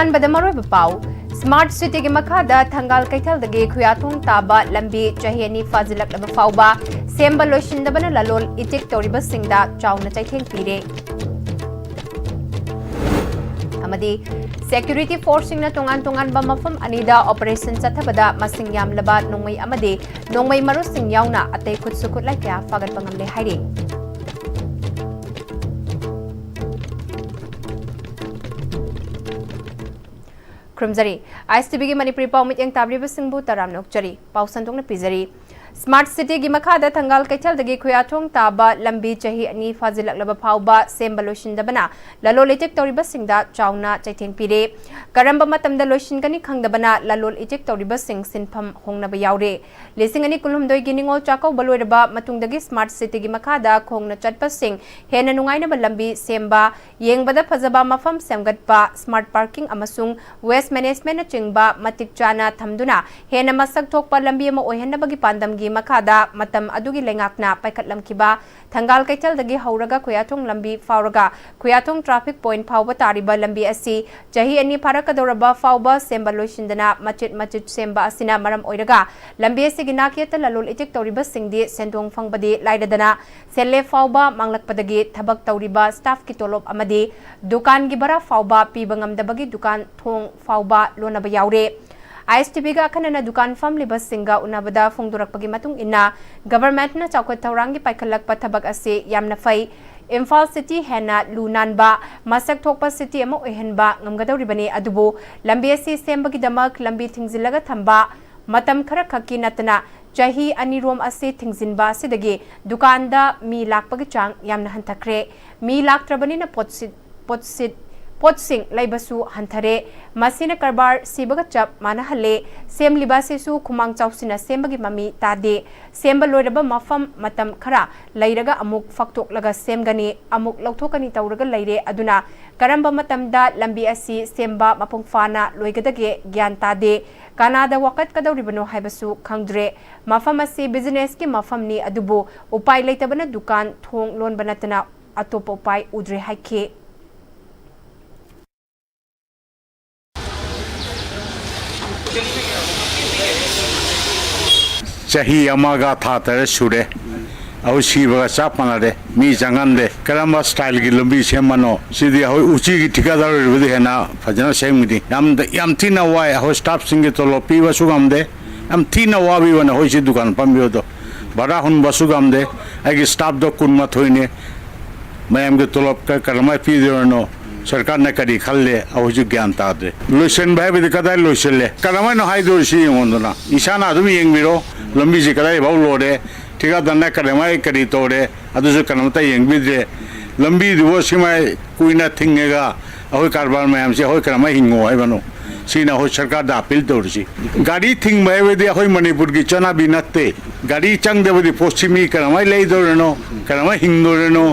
अहानबद मरोइब पाउ smart city के मखादा थंगाल कैथलदगी खुयाथोंग ताबा लंबी चाही अनि फाजिलकलब फाउबा Semba लोइसिंदबना ललोल इटिक तौरिबसिंगदा Chowna चैथेंग पीरे अमदी security forcing तोंगान तोंगान मफम अनिदा operation चथबदा मसिंग यामलबा नोंमै अमदी नोंमै मरुसिंग याउना अतै खुद सुखुत लाइक्या फागत पंगमले हाइरे ख्रुमजरी ISTV की मणिपुरी पाउ मित्यंग ताब्रिब सिंबु तराम नोकचरी पाउ संतोंगना पिजरी स्मार्ट सिटी की मखादा थंगाल कैथलदगी खुयाथोंग ताबा लंबी चाही अनि फाजिलकलब फाउबा सेम्बा लोइसिंदबना ललोल इटिक तौरिबसिंगदा चाउना चैथेंग पीरे करंबा मतमदा लोइसिंगनी खंगदबना ललोल इटिक तौरिबसिंग सिनफम होंगनबा याउरे लिसिंग अनि कुलुमदोय गिनिंगोल चाकौ बलोइरबा मतुंगदगी स्मार्ट सिटी की मखादा खोंगना चटपसिंग हेना नुंगाइनबा लंबी Semba येंगबदा फजबा मफम सेमगतपा smart parking अमसुंग waste management चिंगबा मतिक चाना थमदुना हेना मसक थोकपा लंबी अमा ओयहनबगी पांदम मखादा मतम अदुगी लेंगाकना पाइखटलमखिबा थंगाल कैथलदगी हौरगा खुयाथोंग लंबी फावरगा खुयाथोंग ट्रैफिक पॉइंट फावबा तारिबा लंबी असि चाही अनि फारकदौरबा फावबा सेम्बा लोइसिंदना मचित मचित सेम्बा असिना मरम ओइरगा लंबी असिगी नाकियत ललोल इटिक तौरिबा सिंगदी सेंदोंग फंगबदी लाइददना सेल्ले फावबा मांगलकपदगी थबक तौरिबा स्टाफ की तोलोप अमदी दुकान की बरा फावबा पीबा ngamdabagi दुकान थोंग फावबा लोनबा याउरे ISTV का अखनना दुकान फमलिबा सिंगा उनाबदा फोंदोरकपगी मतुंग इन्ना गवर्नमेंट ना चाउखत थौरांगी पाइखलकपा थबक असे यामना फै इम्फाल सिटी हेना लुनानबा मसक थोकपा सिटी अमा ओहनबा ngamgadawribani adubu lambi asi sembagi damak lambi thingzilaga thamba matam khara khaki natana चाही अनिरोम असे थिंगजिनबा सिदगी दुकानदा मी लाकपगी चांग यामना हंथखरे मी लाक्त्रबनिना पोटसिंग लैबसु हंथरे मसिना करबार सिबगा चप मानहले सेमलिबासेसु खुमांग चाउसिना सेमबगी ममी तादे सेमबा लोइरबा मफम मतम खरा लैरगा अमुक फक्तोकलगा सेमगनी अमुक लौथोकनी तौरगा लैरे अदुना करंबा मतमदा लंबी असि सेमबा मपुंग फाना लोइगदगे ज्ञान तादे कानादा वकत कदौरिबनो हाइबसु खंगद्रे मफम असि बिजनेस की मफमनी अदुबो उपाय लैतबना दुकान थोंग लोन बनतना अतोप उपाय उद्रे हाइखे चाही अमागा था तर सुरे अब सीबगा चापनारे मी जंगनदे करम स्टाइल की लंबी सेमनो सिदी हो उची की ठिकादार रुदे हेना फजना सेमगी याम थिना वाय हो स्टाफ सिंगे तोलो पीवा सुगमदे याम थिना वाबी वन हो सी दुकान पंबियो दो बड़ा हुन बसुगमदे आगे स्टाफ दो कुनमा थोइने मैम के तोलो करमा पी देनो सरकार ने करी खल्ले अवजु ज्ञान तादे लोशन भाई बिद कदाय लोशले करमा न हाय दो सी होंदना ईशाना अदुम येंगिरो लंबी जी कदाय बाउ लोडे ठिका दन्ना करमा करी तोड़े अदुसु करमता येंगिद्रे लंबी दिवो सिमाय कुइना थिंगेगा अहोय कारबार मैम से अहोय करमा हिंगो है बनो सीना हो सरकार दा अपील तोड़सी गाड़ी थिंग भाई वेदे अहोय मणिपुर की चना बिनते गाड़ी चंग देबदी पोस्टिमी करमा ले दोरनो करमा हिंगोरनो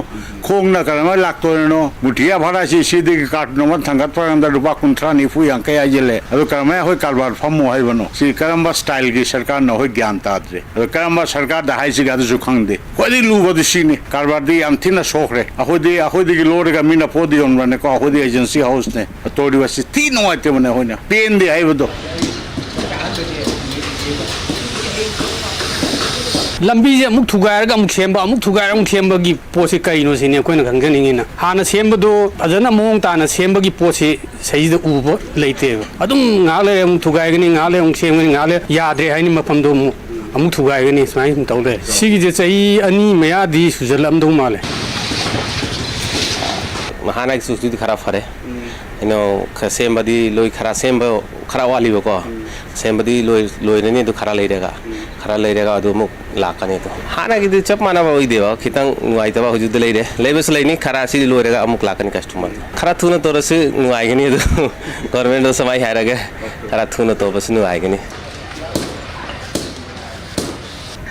खोंगना करमा लाक्तोरनो मुठिया भाड़ा से सीधे काटनो मन थंगत पर रुपा कुंथरा निफु यांके आइले अदो करमा होय कारबार फमो है बनो सी करम्बा स्टाइल की सरकार न होय ज्ञान ताद्रे अदो करम्बा सरकार दा हाई सिगा दु खंगदे कोली लुबद सिने कारबार दी याम थिना सोखरे अहोदी की लोडगा मिना पोदी ओनबने को अहोदी एजेंसी हाउस ने तोडी वसी तीन वाते बने होना पेन दे हाइबदो लंबी से अमुक थुगारगा अमुक सेम्बा अमुक थुगार अमुक सेम्बगी पोसे कइनो सिने कोइन खंगनिंगिना हाना सेम्बदो अजना मोंग ताना सेम्बगी पोसे सहीद उबो लेते अदुम ngaले अमुक थुगायगनि ngaले अमुक सेम्गनि ngaले याद्रे हाइनि मफमदो अमुक थुगायगनि स्माइ तौले सिगी जे चही अनि मयादी सुजलमदो माले महाना की सुस्ती खराब फरे इनो सेम्बदी लोई खरा सेम्बो खरा वाली बको सेम्बदी लोई ने तो खरा लेरेगा अदु मुक लाकने तो हाना की चप माना बा देवा खितंग नुआई तबा हुजुद लेरे लेबस लेनी खरा सी लोरेगा अमुक लाकने कस्टमर खरा थुन तोरसे नुआइगनी तो गवर्नमेंट दो समय हारगे खरा थुन तो बस नुआइगनी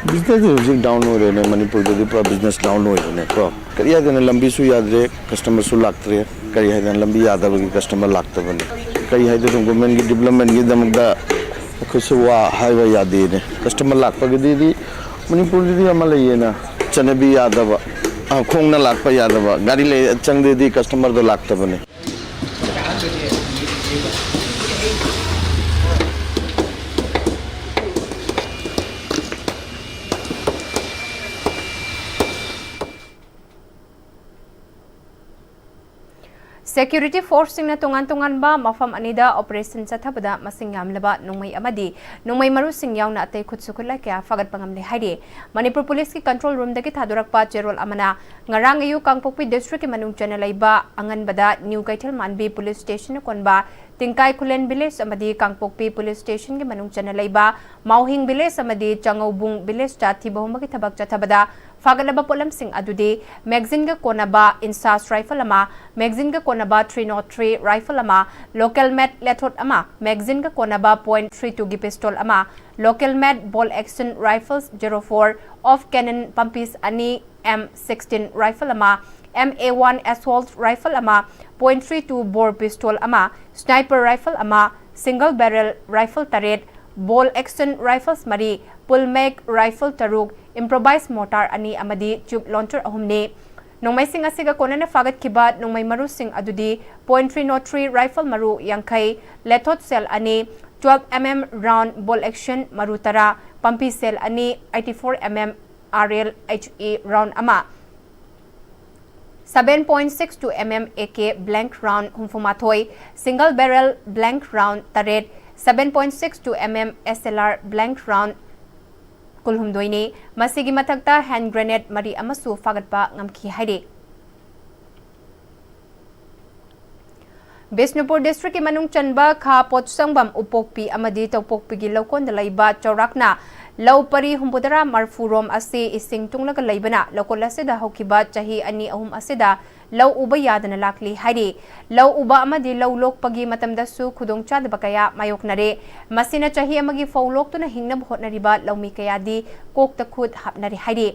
बिजनेस हुजिक डाउन हो रहे ने मणिपुर दे पूरा बिजनेस डाउन हो रहे ने को करिया देने लंबी सु याद रे कस्टमर सु लागतरे करिया देने लंबी याद बगी कस्टमर लागत बने करिया दे गवर्नमेंट की डेवलपमेंट की दमदा खुशवा हाईवे याद दे कस्टमर लागपगे दी मणिपुर दी अमल ये ना चनबी यादव खोंगना लागप यादव गाड़ी ले चंग दे दी कस्टमर दो लागत बने Security force sing na tungan ba mafam anida operation sa thabada masing yamlaba nungmay amadi nungmay maru sing yaw na atay khutsukula kya fagat pangamle haide Manipur police ki control room dagi thadurak pa cherol amana ngarang ayu Kangpokpi district ki manung chanalai ba angan bada New Kaithal Manbi police station konba Tingkai Kulen village amadi Kangpokpi police station ki manung chanalai ba Mauhing village amadi Changaubung village ta thibahuma ki thabak chathabada fagalaba polam sing adude magazine ga konaba insas rifle ama magazine ga konaba 303 rifle ama local med lethot ama magazine ga konaba .32 gi pistol ama local med ball action rifles 04 off cannon pumpis ani M16 rifle ama MA1 assault rifle ama .32 bore pistol ama sniper rifle ama single barrel rifle taret ball action rifles mari pull make rifle taruk improvised mortar ani amadi tube launcher ahumne nongmai sing asiga konana fagat kibat nongmai maru sing adudi .303 rifle maru yangkai lethot cell ani 12mm round ball action maru tara pumpi cell ani 84mm RL HE round ama 7.62 mm AK blank round humfumathoi single barrel blank round taret 7.62 mm SLR blank round kulhumdoini masigi mathakta hand grenade mari amasu fagatpa ngamki haide Bisnupur district ki manung chanba kha potsangbam upokpi amadi tawpokpi gi lokon dalaiba chaurakna Laupari humbudara marfurom ase ising tunglaga laibana lokol asida hokiba chahi ani ahum asida law uba yadana lakli haide law uba amadi law lok pagi matamda su khudong chadba kaya mayoknare masina chahi amagi fawlok tuna hingnab hotnariba lawmi kayadi kokta khud hapnari haide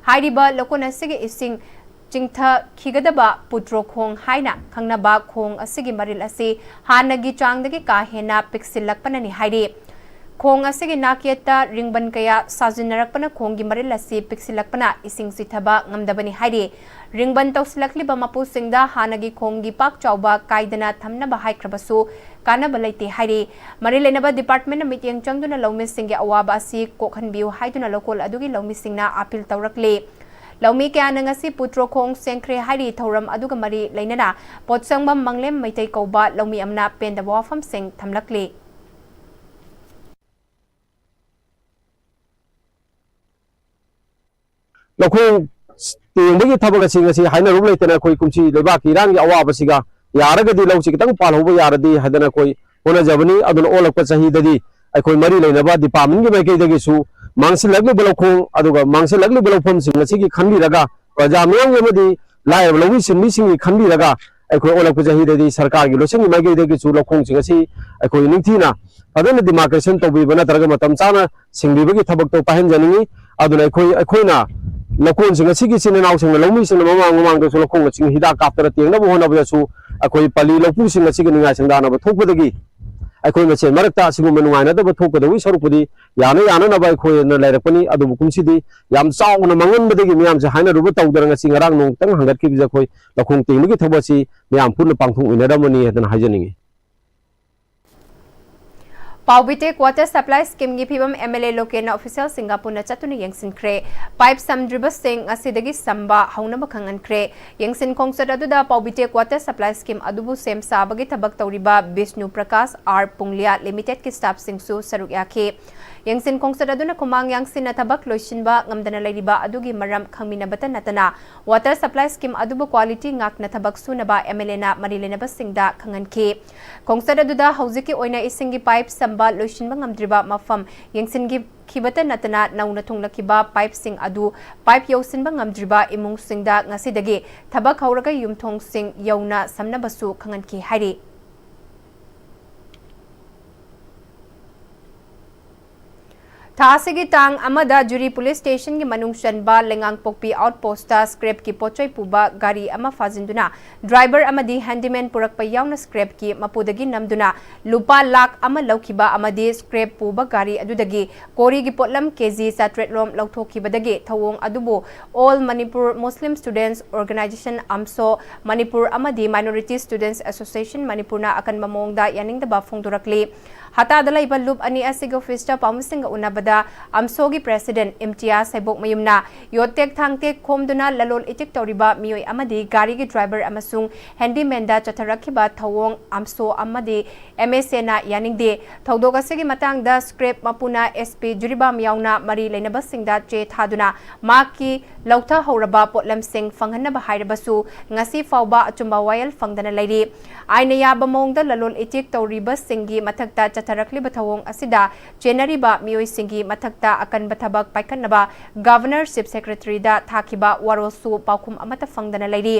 haidiba lokon asige ising Jingtha Kigadaba Putro Khong Haina Kangnaba Khong Asigi Maril Ase Hanagi Changdagi Kahena Pixilakpanani Haide Khong Asigi Nakieta Ringban Kaya Sajinarakpana Khongi Maril Ase Pixilakpana Ising Sithaba Ngamdabani Haide Ringban Tausilakli Bamapu Singda Hanagi Khongi Pak Chauba Kaidana Thamnaba Haikrabasu Kana Balaite Haide Marilenaba Department of Mityang Changduna Lawmi Singi Awaba Asi Kokhanbiu Haiduna Lokol Adugi Lawmi Singna Apil Taurakle Lawmi kaya na ngasi putro kong sengkre hari thoram aduga mari lainana potsangbam manglem maitai kauba lawmi amna pendaba wafam sing thamlakli Lokong tingbagi thabag asing asi haina rum leitena koi kumchi leba ki rang ya awa basiga yaragadi lawchi kitang palhoba yaradi hadana koi ona jabani aduna olakpa chahi dadi aikoi mari leinaba department gi maikei dagi su Mangsi lagli balokong aduga mangsi lagli balokpam sing asigi khanbi raga praja miyang yamadi lai lawi sinmi singi khanbi raga aikoi olak pajahi dadi sarkar gi losengi magi dagi chu lokong sing asi aikoi ningthina adana demarcation to bi bana taraga matam chana singbi bagi thabak to pahen janingi aduna aikoi na lokong sing asigi sinanaw sing lawmi sing mamang to lokong sing hida kaptara tiengna bo hona ba su aikoi pali lopu sing asigi ninga sing dana ba thokpadagi aikoi mache marakta sigu menungai na da thok da wi sarupudi yana na bai khoi na lairakpani adu kumsidi yam chauna mangan badagi miyam se haina ruba tawdaranga singarang nong tang hangat ki bija khoi lakhong tingmi ki thobasi miyam purna pangthung inaramani hedan hajaningi Paubite water supply scheme gi phibam MLA lokena official Singapore na chatuni yengsin kre pipe samdriba sing asidagi samba hauna bakhangan kre yengsin kongsat aduda Paubite water supply scheme adubu sem sabagi thabak tawriba Vishnu Prakash R Punglia limited ki staff singsu saruk yakhe yengsin kongsat aduna kumang yangsin na thabak loisinba ngamdana lairiba adugi maram khangminabata natana water supply scheme adubu quality ngak na thabak sunaba MLA na marilenaba singda khanganke kongsat aduda haujiki oina isingi pipe ba loishin bangam driba mafam yengsin gi khibata natana nauna thunglakiba pipe sing adu pipe yosin bangam driba imung singda ngasidagi thabak hauraga yumthong sing yauna samna basu khangan ki hairi थासिगी तांग अमदा जुरी police station की मनुंग चनबा लेंगांग पोकपी आउटपोस्टा scrap की पोचोई पुबा गाड़ी अमा फाजिंदुना driver अमदी handyman पुरकपा यावना scrap की मपुदगी नमदुना लुपा लाख अमा लौखिबा अमदी scrap पुबा गाड़ी अदुदगी कोरी की पोटलम केजी 700 लौथोखिबदगी थवोंग अदुबो all Manipur Muslim students organization अमसो मणिपुर अमदी माइनॉरिटी स्टूडेंट्स एसोसिएशन मणिपुरना अकनबा मोंगदा यानिंगदबा फोंदुरकली हतादा लैबा लुप अनि असिग ऑफिसटा पामुसिंग उनबदा अमसोगी प्रेसिडेंट इम्तियाज सैबोक मयुमना योटेक थांगते खोमदुना ललोल इटिक तौरिबा मियोय अमदी गाड़ी की ड्राइवर अमसुंग हैंडीमैनदा चथरखिबा थवोंग अमसो अमदी एमएसएना यानिंगदे थौदोक असिगी मतांगदा स्क्रैप मपुना एसपी जुरिबाम यावना मरी लेनबसिंगदा चे थादुना माकी लौथा हौरबा पोटलमसिंग फंगहनबा हाइरबसु ngasi fauba achumba wayal fangdana lairi aina yaba mongda lalol itik tawriba singi mathakta chatharakli bathawong asida chenariba mioi singi mathakta akan bathabak paikanaba governor chief secretary da thakiba warosu paukhum amata fangdana lairi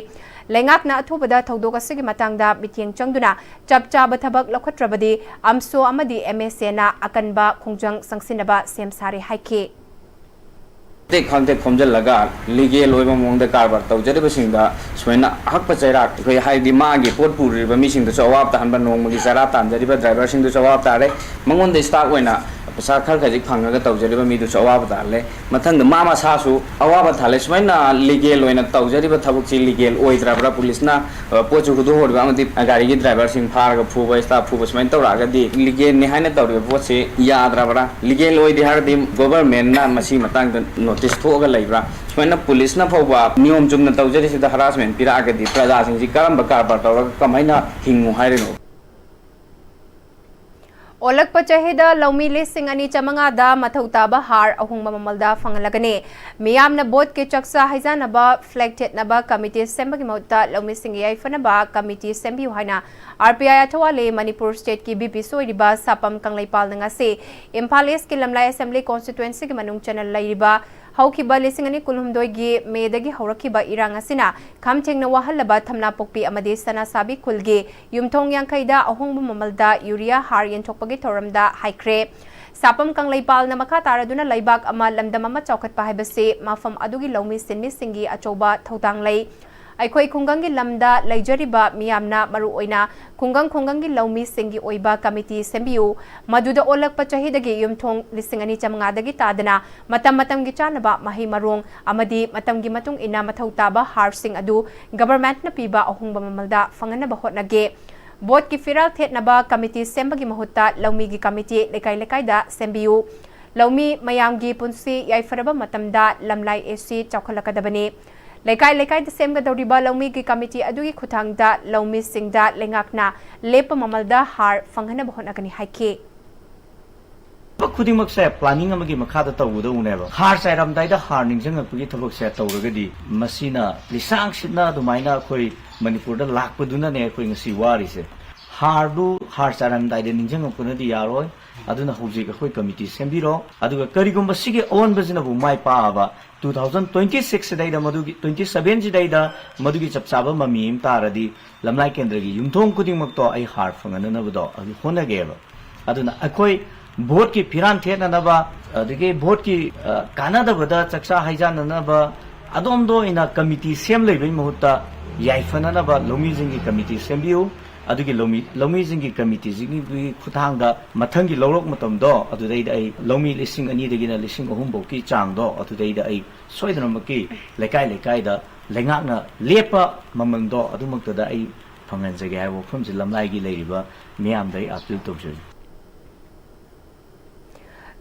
lengakna athubada thodok asigi matangda mitieng changduna chapcha bathabak lokhatrabadi amso amadi msa na akanba khongjang sangsinaba semsari haike खाते खोमजल लगा लीगेल ओइबा मोंग the कारबार तौजरिबा सिंदा सोइना हक पचैराक खै हाइदि मागी pot पुरिबा missing the जवाब ताहनबा नोंगमगी जरा तानजरिबा driver Singh the जवाब तारे मंगोन द स्टाक ओइना पसा खर खजिक फंगगा तौजरिबा मी द जवाब ताले मथंग द मामा सासु अवाबा थाले सोइना लीगेल ओइना तौजरिबा थबुक छि लीगेल ओइद्राबरा पुलिसना पोचु गुदो होरबा अमदि गाड़ी की ड्राइवर सिंग फारगा फुबा स्टाफ फुबा सोइन तौरागा दि लीगेल नि हाइना तौरिबा पोचे याद्राबरा लीगेल ओइदि हारदि गवर्नमेंट ना मसी मतंग नोटिस थोगा लेब्रा सोना पुलिस ना फौबा नियम चुमना तौजरी सिदा हरासमेंट पिरागदि प्रजा सिंग जी करम कारबार तौरगा कमाइना हिंगु हाइरेनो ओलक पचहेदा लौमी लिसिंग अनि चमंगादा मथौताबा हार अहुंगबा ममलदा फंगलगने मियामना बोट के चक्सा हाइजानबा फ्लैग थेटनबा कमिटी सेंबगी मौता लौमी सिंग याइफनबा कमिटी सेंबियु हाइना आरपीआई अथवाले मणिपुर स्टेट की बीपी सोइरिबा सापम कंगलैपाल नंगासे इम्फाल ईस्ट के लमलाई असेंबली कॉन्स्टिट्युएंसी के मनुंग चैनल लैरिबा हौखिबा लिसिंग अनि कुलहुमदोइगी मेदगी हौरखिबा इरांग असिना खामथेंगना वाहलबा थमना पोकपी अमदे सना साबी खुलगे युमथोंग यांखैदा अहोंगबा ममलदा यूरिया हार यंथोकपगी थौरमदा हाइख्रे सापम कंगलैपाल मखा तारदुना लैबाक अमा लमदम अमा चौखटपा हाइबसे माफम अदुगी लौमी सिनमी सिंगी अचौबा थौतांग लै अखोई खुंगंगी लमदा लैजरिबा मियामना मरु ओइना खुंगंगी लौमी सिंगी ओइबा कमिटी सेंबियु मदुदा ओलकपा चहिदगी युमथोंग लिसिंग अनि चमंगादगी तादना मतम की चानबा मही मरोंग अमदी मतमगी मतुंग इना मथौताबा हारसिंग अदु गवर्नमेंट न पीबा अहुंगबा ममलदा फंगनबा होटनगे बोर्ड की फिराल थेटनबा कमिटी सेंबगी महुत्ता लौमी की कमिटी लेकाई लेकाइदा सेंबियु लौमी मयामगी पुंसी याइफरबा मतमदा लमलाई एसी चौखलकदबने लेकाई लेकाई द सेमगदौरिबा लौमी की कमिटी अदुगी खुथांगदा लौमी सिंगदा लेंगाकना लेप ममलदा हार फंगहनब होनगनी हाइके खुदिमक से प्लानिंग अमगी मखादा तौगदौनेबा हार चाइरमदाइदा हार निंजंगपगी थबक से तौरगदी मसीना लिसांग सिना दुमाइना अखोई मणिपुरदा लाकपदुना ने अखोई ngasi वारिसे हारदु हार चाइरमदाइदा निंजंगपनदि यारोय aduna hojik akhoi committee sembiro aduga karigumba sige on bazina bu mai paaba 2026 daida madugi 27 ji daida madugi chapchaba mamim taradi lamlai kendra gi yumthong kuding makto ai har fangana na bodo agi honageba aduna akhoi vote ki phiran thena na ba adige vote ki kana da boda chaksa haijana na ba adom do ina committee sem leibai mahutta yaifana na ba lomi jingi committee sembiu अदुगी लौमी जिंगी committee जिंगी खुथांगदा मथंगी लौरक मतमदो अदुदैदा आई लौमी लिसिंग अनि दगिना लिसिंग अहुम बोकी चांगदो अदुदैदा आई सोइदनमकी लेकाई लेकाइदा लेंगाकना लेपा ममंगदो अदुमक्तदा आई फंगनजगे हाइबो फमजि लमलाइगी लेरिबा मियामदै अपील तौजरि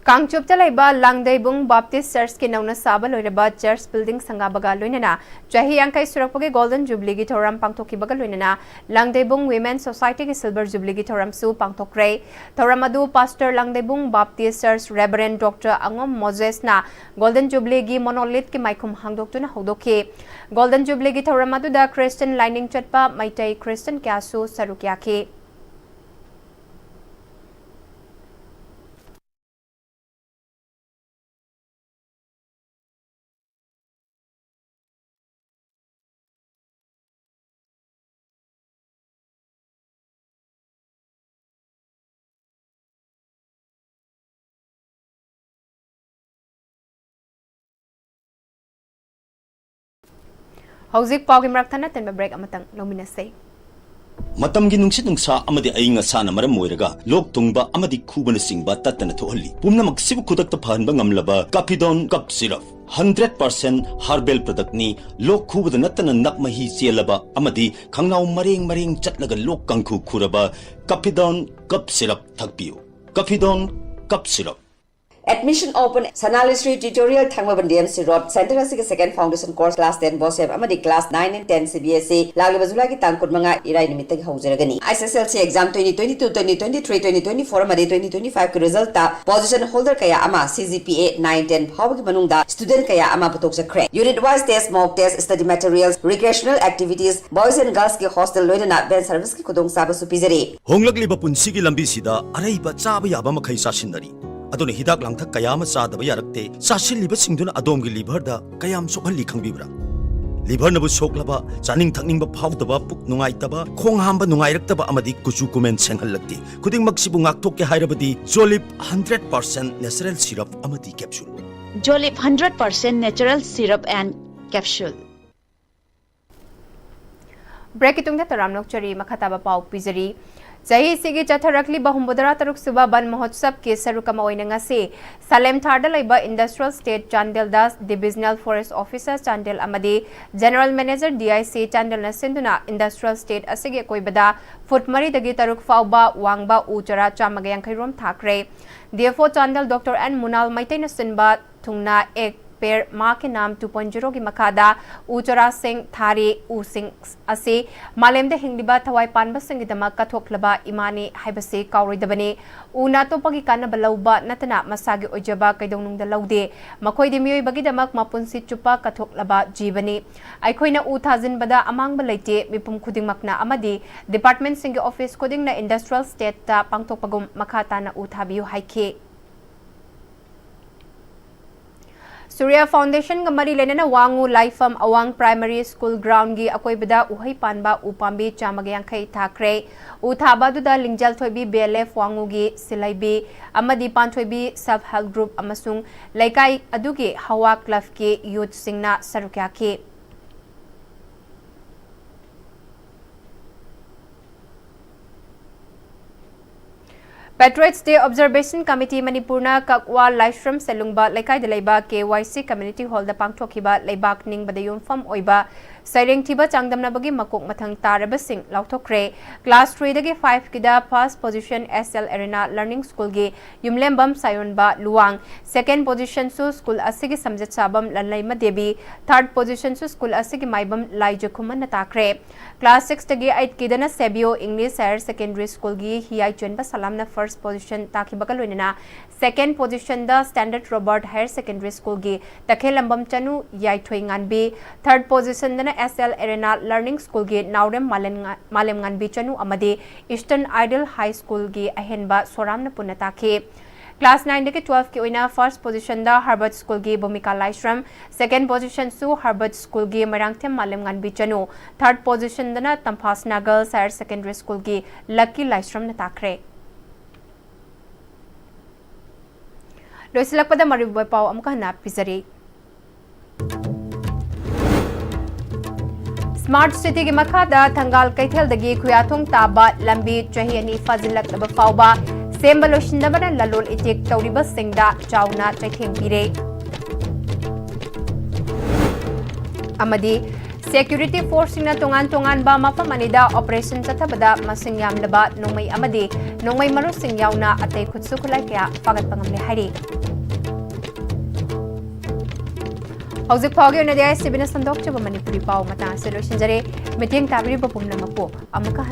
कांगचुपता लैबा लांगदैबुंग बाप्टिस्ट चर्च के नौना साबा लोइरबा चर्च बिल्डिंग संगाबगा लोइनना चाही यांkai सुरकपगे गोल्डन जुबली की थोरम पांगथोखिबगा लोइनना लांगदैबुंग वुमेन सोसाइटी की सिल्वर जुबली की थोरम सु पांगथोक्रे थोरम अदु pastor Langdaibung Baptist church reverend doctor Angam Moses ना गोल्डन जुबली की मोनोलिथ की माइकुम हांगदोक्तुना हौदोखे गोल्डन जुबली की थोरम अदु दा क्रिश्चियन लाइनिंग चटपा मैतै क्रिश्चियन क्यासु सरुक्याखे ꯍꯧꯖꯤꯛ ꯄꯥꯎꯒꯤ ꯃꯔꯛꯇ ꯇꯦꯟꯕ ꯕ꯭ꯔꯦꯛ ꯑꯃꯇꯪ ꯂꯧꯃꯤꯟꯅꯁꯦ ꯃꯇꯝꯒꯤ ꯅꯨꯡꯁꯤꯠ ꯅꯨꯡꯁꯥ ꯑꯃꯗꯤ ꯑꯏꯪ ꯑꯁꯥꯅ ꯃꯔꯝ ꯑꯣꯏꯔꯒ ꯂꯣꯛ ꯊꯨꯡꯕ ꯑꯃꯗꯤ ꯈꯨꯕꯅꯆꯤꯡꯕ ꯇꯠꯇꯅ ꯊꯣꯛꯍꯜꯂꯤ ꯄꯨꯝꯅꯃꯛ ꯁꯤꯕꯨ ꯈꯨꯗꯛꯇ ꯐꯍꯟꯕ ꯉꯝꯂꯕ ꯀꯥꯐꯤꯗꯣꯟ ꯀꯞ ꯁꯤꯔꯞ 100% ꯍꯥꯔꯕꯦꯜ ꯄ꯭ꯔꯗꯛꯅꯤ ꯂꯣꯛ ꯈꯨꯕꯗ ꯅꯠꯇꯅ ꯅꯞ ꯃꯍꯤ ꯆꯦꯜꯂꯕ ꯑꯃꯗꯤ ꯈꯪꯅꯥꯎ ꯃꯔꯦꯡ ꯆꯠꯂꯒ ꯂꯣꯛ ꯀꯪꯈꯨ ꯈꯨꯔꯕ ꯀꯥꯐꯤꯗꯣꯟ ꯀꯞ syrup ꯊꯛꯄꯤꯌꯨ ꯀꯥꯐꯤꯗꯣꯟ cup syrup Admission open Sanalisri tutorial Thangmaban DMC Road Center Asigi second foundation course class 10 BOSEP amadi class 9 and 10 CBSE lagli bazula ki tangkut manga irai nimitag haujaragani SSLC exam 2022 2023 2024 amadi 2025 ki result ta position holder kaya ama CGPA 9 10 phawgi manungda student kaya ama putok sakre unit wise test mock test study materials recreational activities boys and girls ki hostel loidana ben service ki kudong saba su pizari honglakliba punsigi lambi sida araiba chaba yaba makhai sasinari adone hidak langthak kayam chaadaba yarakte chasilliba singduna adomgi liver da kayam sokhalli khangbibra liver nabu soklaba chaning thakningba phawdaba puk nungaitaba khong hamba nungairaktaba amadi kuchu kumen senghallakti kuding maksibu ngaktokke hairabadi Jolip 100% natural syrup amadi capsule Jolip 100% natural syrup and capsule ब्रेक इतुंग तराम नोकचरी मखताबा पाउ पिजरी Jahi sigi chatharakli bahumudara taruk suba ban mahotsav ke sarukama oinanga se Salem Tharda laiba Industrial State Chandel Das Divisional Forest Officer Chandel amadi General Manager DIC Chandel na sinduna Industrial State asige koibada footmari dagi taruk fauba wangba uchara chamagayang khairom thakre DFO Chandel Dr. N Munal Maitai na sinba thungna ek पेड़ माँ के नाम 2.0 की मखादा उचरा सिंह थारे उ सिंह असे मालेम दे हिंगलिबा थवाई पानबा सिंगदमा कथोक्लबा इमाने हाइबसे काउरोइदबने उना तोपगी काना बलौबा नतना मसागे ओजबा कैदौनुंग द लौदे मखोइदे मियोइबगिदमक मापुनसि चुपा कथोक्लबा जीवने आइखोइना उ थाजिनबदा अमांगबा लैते मिपुम खुदिंगमकना अमदि डिपार्टमेंट सिंग ऑफिस खुदिंगना इंडस्ट्रियल स्टेट ता पांगतोकपगुम मखाताना उ थाबियु हाइखे Surya Foundation gamari lenana wangu Laifam Awang Primary School ground gi akoibada uhai panba upambi chamagayang khai thakre uthaba duda lingjal thoibi BLF wangu gi silaibi amadi pan thoibi self help group amasung laikai adugi hawa club ke youth singna sarukya ke Patriots Day Observation Committee Manipurna Kakwa Livestream Selungba Laikai Delaiba KYC Community Hall da Pangthokiba Laibak Ning Badayun Fam Oiba Saireng Thiba Changdamnabagi Makok Mathang Taraba Sing Lauthokre Class 3 dagi 5 kida first position SL Arena Learning School gi Yumlembam Sayonba Luang second position su school asigi Samjat Sabam Lanlai Madebi third position su school asigi Maibam Laijakuman Natakre Class 6 dagi 8 kidana Sebio English Higher Secondary School gi Hiai Chunba Salamna first position Takibakaloina second position the Standard Robert Higher Secondary School gi Takhelambam Chanu Yai Thoinganbi third position the SL Arena Learning School gi Naurem Malem Nganbi Chanu amadi Eastern Ideal High School gi Ahenba Soramna Punatake Class 9 deke 12 ki oina first position da Harvard School gi Bhumika Laishram second position su Harvard School gi Marangthem Malem Nganbi Chanu third position dana Tampasna Girls Higher Secondary School gi Lucky Laishram na takre Loisilakpada mariboy pau amka na pizari Smart City ki makhada Thangal Kaithel dagi Khuyathong Taba Lambi Chahi ani Fazilak laba fauba Semba Loshindabana Lalol Itik Tauriba Singda Chauna Chaitheng Pire Amadi Security Force na tungan ba mapamanida operation chatabada masing yamlaba nongmai amadi nongmai maru sing yauna atay khutsu khulai kya pagat pangamle hari Hauzik Pagi on the ISTV na sandok chaba Manipuri pau mata se lo shinjare meeting tabri ba pumna mapo amaka